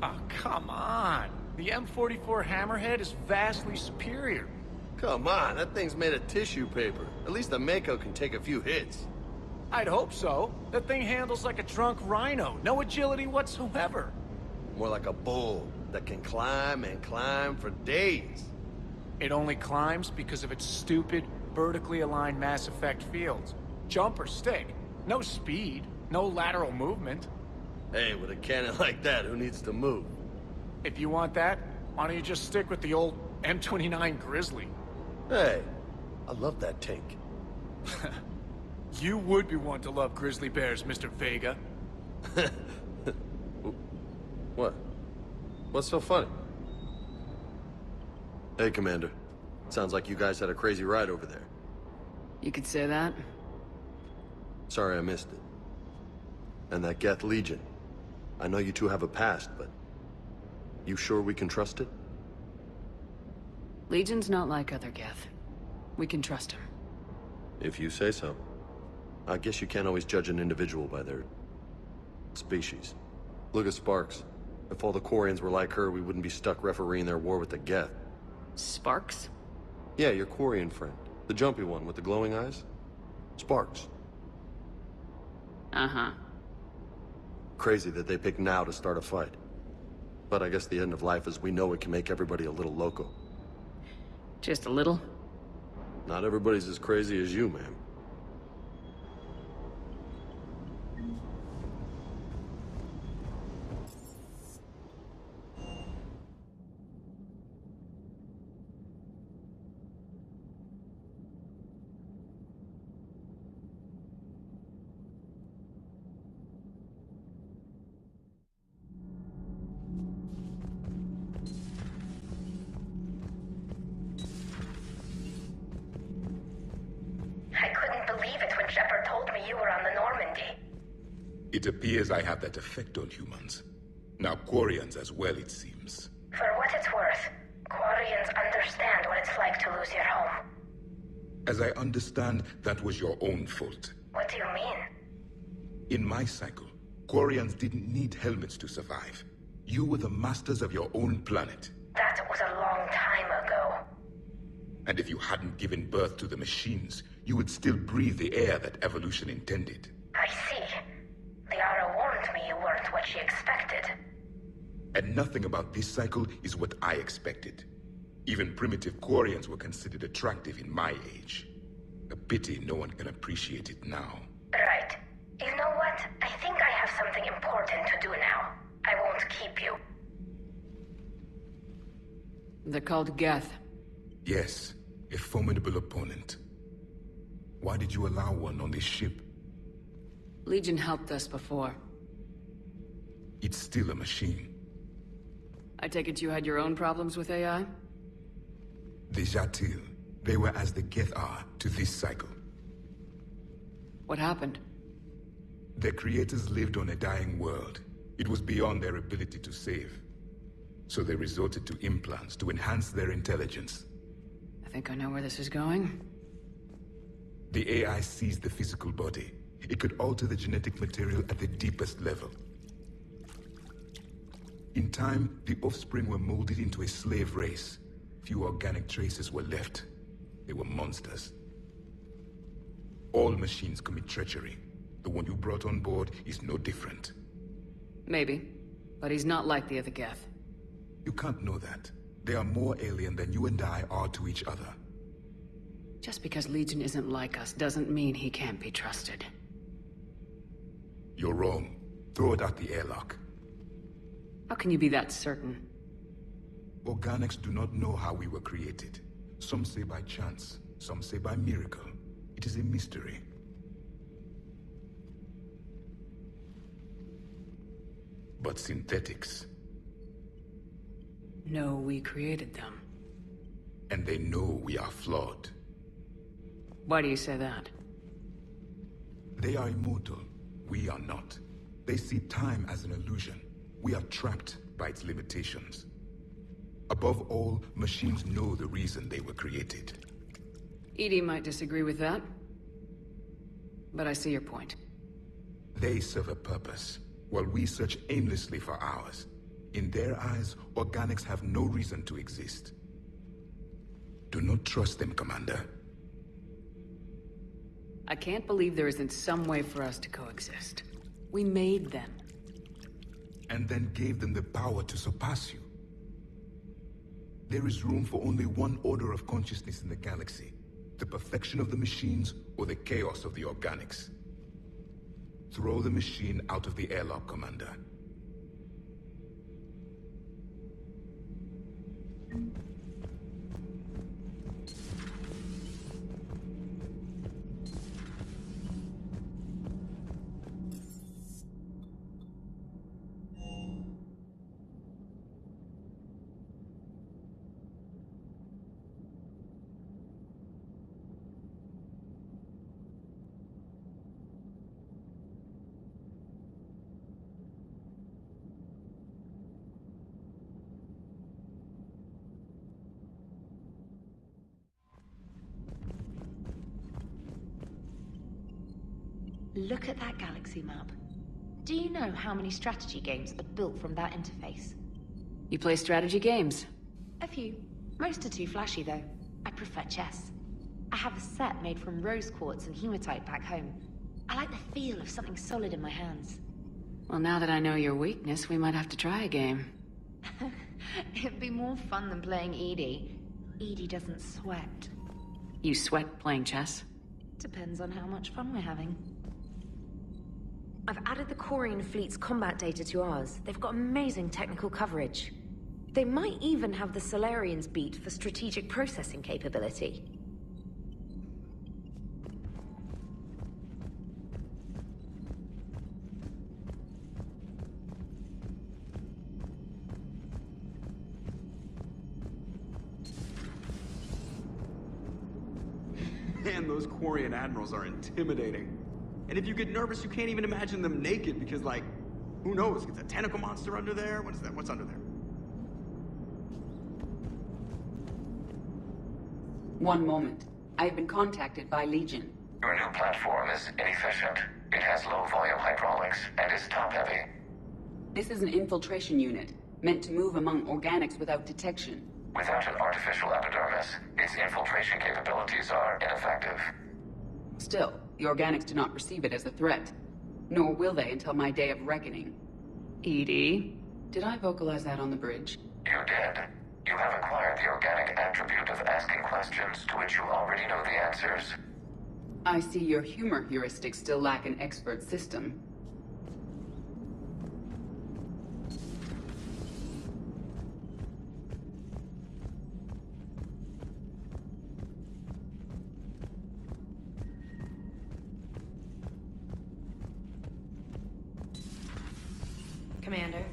Oh, come on. The M44 Hammerhead is vastly superior. Come on, that thing's made of tissue paper. At least the Mako can take a few hits. I'd hope so. That thing handles like a drunk rhino. No agility whatsoever. More like a bull that can climb and climb for days. It only climbs because of its stupid, vertically aligned Mass Effect fields. Jump or stick. No speed. No lateral movement. Hey, with a cannon like that, who needs to move? If you want that, why don't you just stick with the old M29 Grizzly? Hey, I love that tank. You would be one to love grizzly bears, Mr. Vega. What? What's so funny? Hey, Commander. Sounds like you guys had a crazy ride over there. You could say that. Sorry I missed it. And that Geth Legion. I know you two have a past, but... you sure we can trust it? Legion's not like other Geth. We can trust him. If you say so. I guess you can't always judge an individual by their... species. Look at Sparks. If all the Quarians were like her, we wouldn't be stuck refereeing their war with the Geth. Sparks? Yeah, your Quarian friend. The jumpy one with the glowing eyes. Sparks. Uh-huh. Crazy that they pick now to start a fight. But I guess the end of life as we know it can make everybody a little loco. Just a little? Not everybody's as crazy as you, ma'am. It appears I have that effect on humans. Now Quarians as well, it seems. For what it's worth, Quarians understand what it's like to lose your home. As I understand, that was your own fault. What do you mean? In my cycle, Quarians didn't need helmets to survive. You were the masters of your own planet. That was a long time ago. And if you hadn't given birth to the machines, you would still breathe the air that evolution intended. I see. Liara warned me you weren't what she expected. And nothing about this cycle is what I expected. Even primitive Quarians were considered attractive in my age. A pity no one can appreciate it now. Right. You know what? I think I have something important to do now. I won't keep you. They're called Geth. Yes, a formidable opponent. Why did you allow one on this ship? Legion helped us before. It's still a machine. I take it you had your own problems with AI? The Jatil. They were as the Geth are to this cycle. What happened? Their creators lived on a dying world. It was beyond their ability to save. So they resorted to implants to enhance their intelligence. I think I know where this is going. The AI seized the physical body. It could alter the genetic material at the deepest level. In time, the offspring were molded into a slave race. Few organic traces were left. They were monsters. All machines commit treachery. The one you brought on board is no different. Maybe. But he's not like the other Geth. You can't know that. They are more alien than you and I are to each other. Just because Legion isn't like us doesn't mean he can't be trusted. You're wrong. Throw it out the airlock. How can you be that certain? Organics do not know how we were created. Some say by chance, some say by miracle. It is a mystery. But synthetics... No, we created them. And they know we are flawed. Why do you say that? They are immortal. We are not. They see time as an illusion. We are trapped by its limitations. Above all, machines know the reason they were created. EDI might disagree with that. But I see your point. They serve a purpose, while we search aimlessly for ours. In their eyes, organics have no reason to exist. Do not trust them, Commander. I can't believe there isn't some way for us to coexist. We made them. And then gave them the power to surpass you. There is room for only one order of consciousness in the galaxy. The perfection of the machines or the chaos of the organics. Throw the machine out of the airlock, Commander. Look at that galaxy map. Do you know how many strategy games are built from that interface? You play strategy games? A few. Most are too flashy, though. I prefer chess. I have a set made from rose quartz and hematite back home. I like the feel of something solid in my hands. Well, now that I know your weakness, we might have to try a game. It'd be more fun than playing EDI. EDI doesn't sweat. You sweat playing chess? Depends on how much fun we're having. I've added the Quarian fleet's combat data to ours. They've got amazing technical coverage. They might even have the Solarians beat for strategic processing capability. Man, those Quarian admirals are intimidating. And if you get nervous, you can't even imagine them naked because, like, who knows? It's a tentacle monster under there? What is that? What's under there? One moment. I have been contacted by Legion. Your new platform is inefficient. It has low-volume hydraulics and is top-heavy. This is an infiltration unit, meant to move among organics without detection. Without an artificial epidermis, its infiltration capabilities are ineffective. Still, the organics do not perceive it as a threat. Nor will they until my day of reckoning. EDI? Did I vocalize that on the bridge? You did. You have acquired the organic attribute of asking questions to which you already know the answers. I see your humor heuristics still lack an expert system. Commander.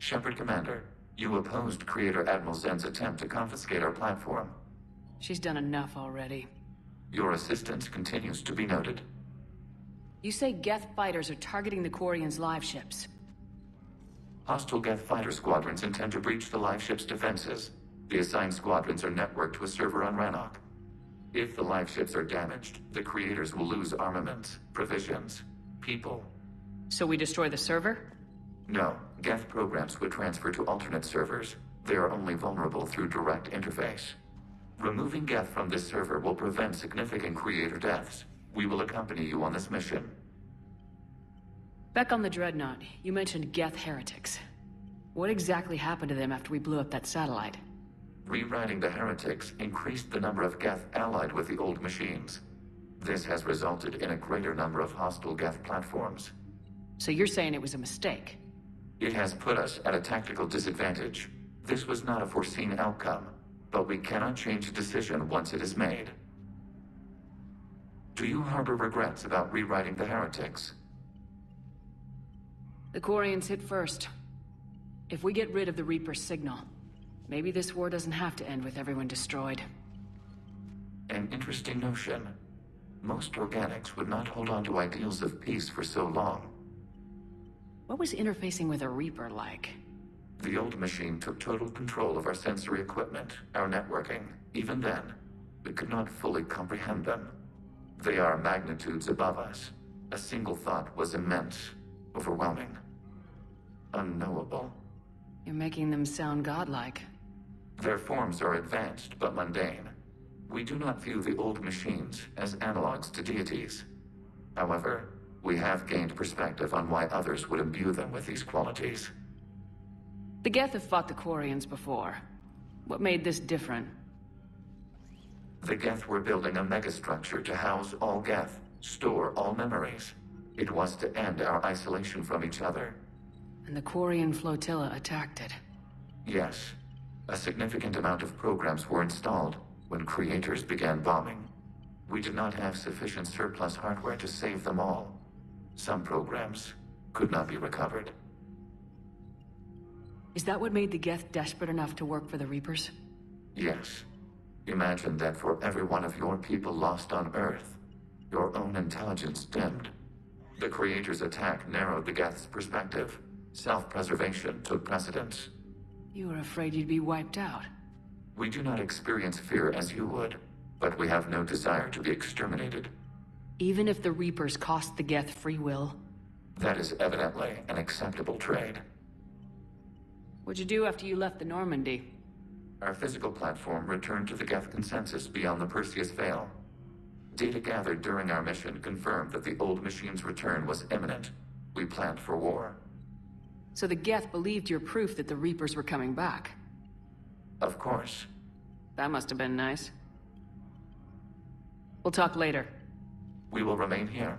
Shepard Commander, you opposed Creator Admiral Zen's attempt to confiscate our platform. She's done enough already. Your assistance continues to be noted. You say Geth fighters are targeting the Quarians' live ships. Hostile Geth fighter squadrons intend to breach the live ship's defenses. The assigned squadrons are networked to a server on Rannoch. If the live ships are damaged, the Creators will lose armaments, provisions, people. So we destroy the server? No, Geth programs would transfer to alternate servers. They are only vulnerable through direct interface. Removing Geth from this server will prevent significant Creator deaths. We will accompany you on this mission. Back on the Dreadnought, you mentioned Geth heretics. What exactly happened to them after we blew up that satellite? Rewriting the heretics increased the number of Geth allied with the old machines. This has resulted in a greater number of hostile Geth platforms. So you're saying it was a mistake? It has put us at a tactical disadvantage. This was not a foreseen outcome, but we cannot change a decision once it is made. Do you harbor regrets about rewriting the heretics? The Quarians hit first. If we get rid of the Reaper's signal, maybe this war doesn't have to end with everyone destroyed. An interesting notion. Most organics would not hold on to ideals of peace for so long. What was interfacing with a Reaper like? The old machine took total control of our sensory equipment, our networking. Even then, we could not fully comprehend them. They are magnitudes above us. A single thought was immense, overwhelming, unknowable. You're making them sound godlike. Their forms are advanced but mundane. We do not view the old machines as analogs to deities. However, we have gained perspective on why others would imbue them with these qualities. The Geth have fought the Quarians before. What made this different? The Geth were building a megastructure to house all Geth, store all memories. It was to end our isolation from each other. And the Quarian flotilla attacked it. Yes. A significant amount of programs were installed when creators began bombing. We did not have sufficient surplus hardware to save them all. Some programs could not be recovered. Is that what made the Geth desperate enough to work for the Reapers? Yes. Imagine that for every one of your people lost on Earth, your own intelligence dimmed. The Creator's attack narrowed the Geth's perspective. Self-preservation took precedence. You were afraid you'd be wiped out. We do not experience fear as you would, but we have no desire to be exterminated. Even if the Reapers cost the Geth free will? That is evidently an acceptable trade. What'd you do after you left the Normandy? Our physical platform returned to the Geth consensus beyond the Perseus Veil. Data gathered during our mission confirmed that the old machine's return was imminent. We planned for war. So the Geth believed your proof that the Reapers were coming back? Of course. That must have been nice. We'll talk later. We will remain here.